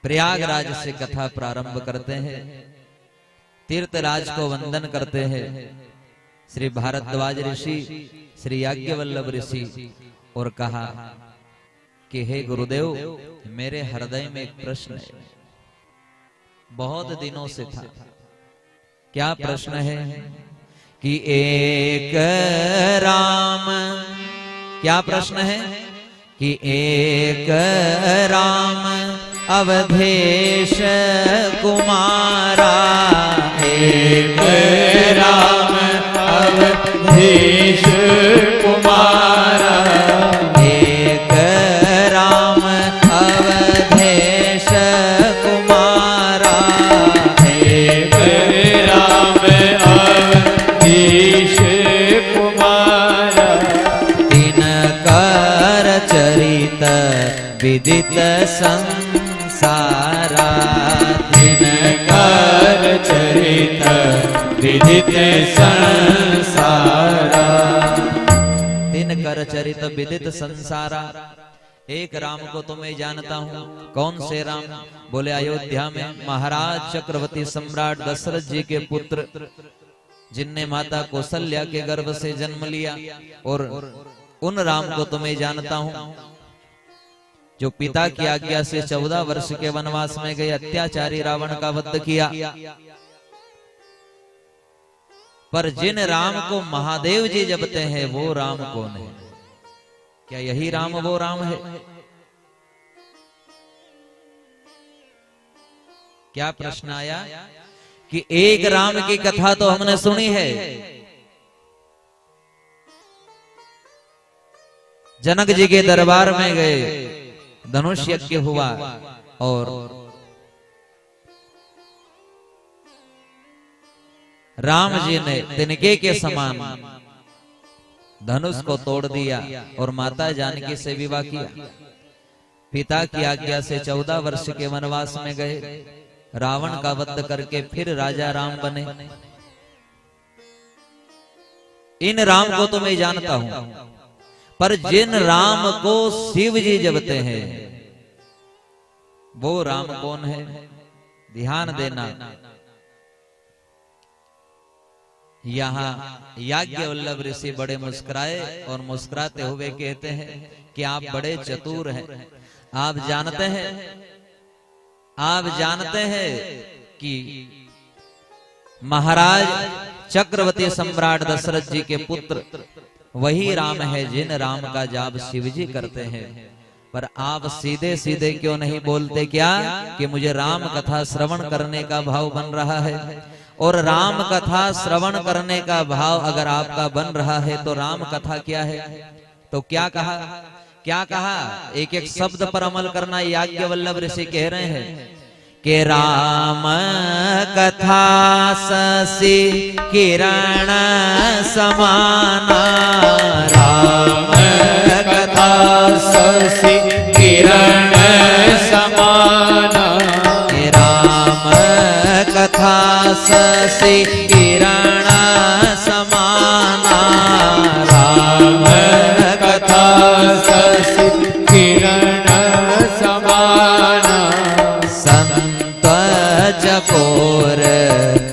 प्रयागराज से कथा प्रारंभ करते हैं। तीर्थराज को वंदन करते हैं श्री भारद्वाज ऋषि, श्री याज्ञवल्लभ ऋषि, और कहा कि हे गुरुदेव, मेरे हृदय में एक प्रश्न है, बहुत दिनों से था। क्या प्रश्न है? कि एक राम, क्या प्रश्न है? कि एक राम अवधेश कुमारा, एक राम अवधेश कुमारा, एक राम अवधेश कुमारा, एक राम अवधेश कुमारा, तीन कर चरित विदित संसारा, तीन कर चरित विदित संसारा, तीन कर चरित विदित संसारा। एक राम को तो मैं जानता हूँ। कौन से राम? बोले अयोध्या में महाराज चक्रवर्ती सम्राट दशरथ जी के पुत्र, जिनने माता कौशल्या के गर्भ से जन्म लिया। और उन राम को तो मैं जानता हूँ जो पिता की आज्ञा से 14 वर्ष के वनवास में गए, अत्याचारी रावण का वध किया। पर जिन राम को महादेव जी जपते हैं वो राम कौन है? क्या यही राम वो राम है? क्या प्रश्न आया? कि एक राम की कथा तो हमने सुनी है, जनक जी के दरबार में गए, धनुष यज्ञ हुआ और राम जी ने तिनके के समान धनुष को तोड़ दिया और माता जानकी से विवाह किया। पिता की आज्ञा से 14 वर्ष के वनवास में गए, रावण का वध करके फिर राजा राम बने। इन राम को तो मैं जानता हूं, पर जिन राम को शिव जी जपते हैं वो राम कौन है? ध्यान देना। यहाँ याज्ञवल्लभ ऋषि बड़े मुस्कुराए और मुस्कुराते हुए कहते हैं कि आप बड़े चतुर हैं। आप जानते हैं कि महाराज चक्रवर्ती सम्राट दशरथ जी के पुत्र वही राम है जिन राम का जाप शिवजी करते हैं। पर आप सीधे सीधे क्यों नहीं बोलते क्या कि मुझे राम कथा श्रवण करने का भाव बन रहा है? और राम कथा श्रवण करने का भाव अगर आपका बन रहा है तो राम कथा क्या है? तो क्या कहा? क्या कहा? एक एक शब्द पर अमल करना याज्ञवल्लभ ऋषि कह रहे हैं कि राम कथा शशि किरण समाना, राम कथा शशि किरण समाना, राम कथा शशि किरण समाना, राम कथा शशि किरण समाना, संत चकोर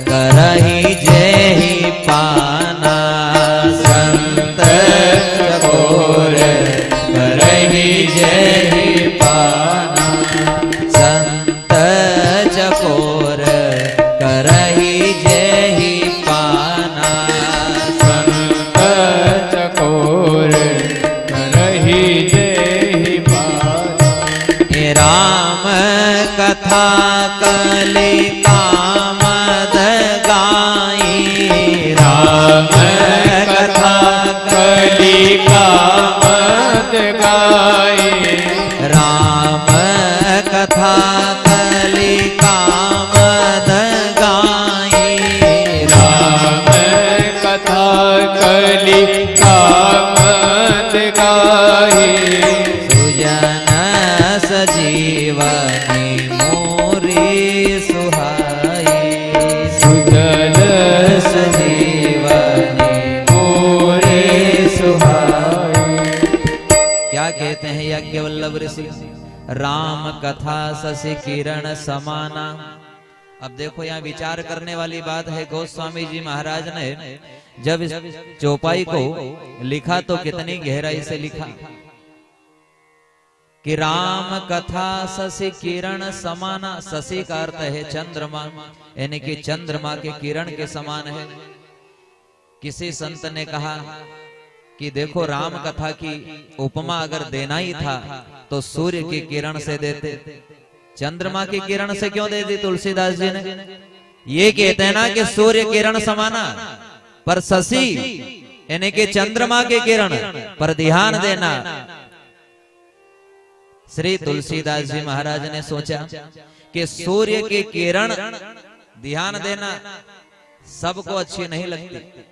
करहि जेहि पाना, संत चकोर करहि जेहि पाना, संत चकोर करहि जेहि पाना, संत चकोर करहि जेहि पाना, राम कथा कलि कामद गाई, राम कथा कलि कामद गाई, राम कथा कलि कामद गाई, राम कथा कलि कामद गाई, सुजन सजीवनी मोरी सुहाई, सुजन सजीवनी मोरे सुहाई। क्या कहते हैं याज्ञवल्लभ ऋषि? राम कथा शशि किरण समाना। अब देखो यहाँ विचार करने वाली बात है। गोस्वामी जी महाराज ने जब इस चौपाई को लिखा तो कितनी गहराई से लिखा कि राम कथा शशि किरण समाना। शशि का अर्थ है चंद्रमा, यानी कि चंद्रमा के किरण के समान है। किसी संत ने कहा कि देखो राम कथा की उपमा अगर देना ही था तो सूर्य की किरण से देते, चंद्रमा की किरण से क्यों दे दी तुलसीदास जी ने? ये कहते हैं ना कि सूर्य किरण समाना, पर शशि यानी कि चंद्रमा की किरण पर ध्यान देना। श्री तुलसीदास जी महाराज ने सोचा कि सूर्य की किरण ध्यान देना सबको अच्छी नहीं लगती।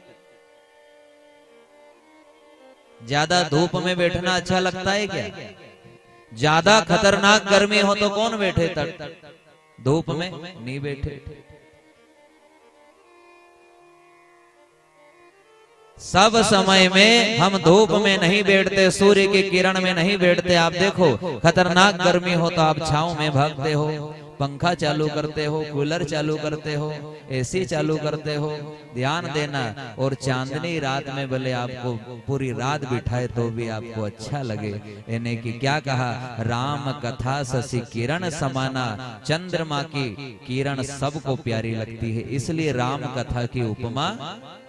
ज्यादा धूप में बैठना अच्छा लगता है क्या? ज्यादा खतरनाक गर्मी हो तो कौन बैठे तक धूप में? नहीं बैठे। सब समय में हम धूप में नहीं बैठते, सूर्य की किरण में नहीं बैठते। आप देखो खतरनाक गर्मी हो तो आप छांव में भागते हो, पंखा चालू करते हो, कूलर चालू करते हो, एसी चालू करते हो। ध्यान देना। और चांदनी रात में भले आपको पूरी रात बिठाए तो भी आपको अच्छा लगे। यानी कि क्या कहा? राम कथा शशि किरण समाना। चंद्रमा की किरण सबको प्यारी लगती है, इसलिए राम कथा की उपमा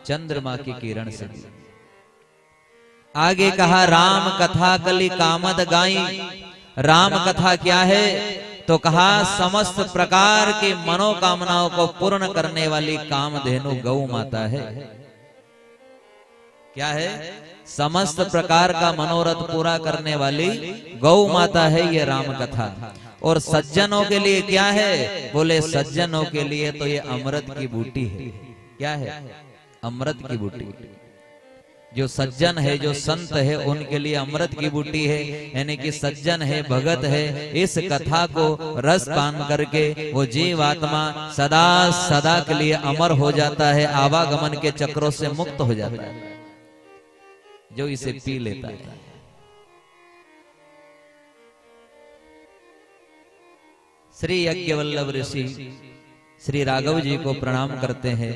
चंद्रमा की किरण से दी। आगे कहा राम कथा कली कामद गाई। राम कथा क्या है? तो कहा समस्त प्रकार की मनोकामनाओं को पूर्ण करने वाली कामधेनु गौ माता है। क्या है? समस्त प्रकार का मनोरथ पूरा करने वाली गौ माता है ये राम कथा। और सज्जनों के लिए क्या है? बोले सज्जनों के लिए तो ये अमृत की बूटी है। क्या है? अमृत की बूटी। जो सज्जन है, जो संत है, उनके लिए अमृत की बूटी है। यानी कि सज्जन है, भगत है, इस कथा को रस पान करके वो जीवात्मा सदा सदा के लिए अमर हो जाता है, आवागमन के चक्रों से मुक्त हो जाता है जो इसे पी लेता है। श्री यज्ञवल्लभ ऋषि श्री राघव जी को प्रणाम करते हैं।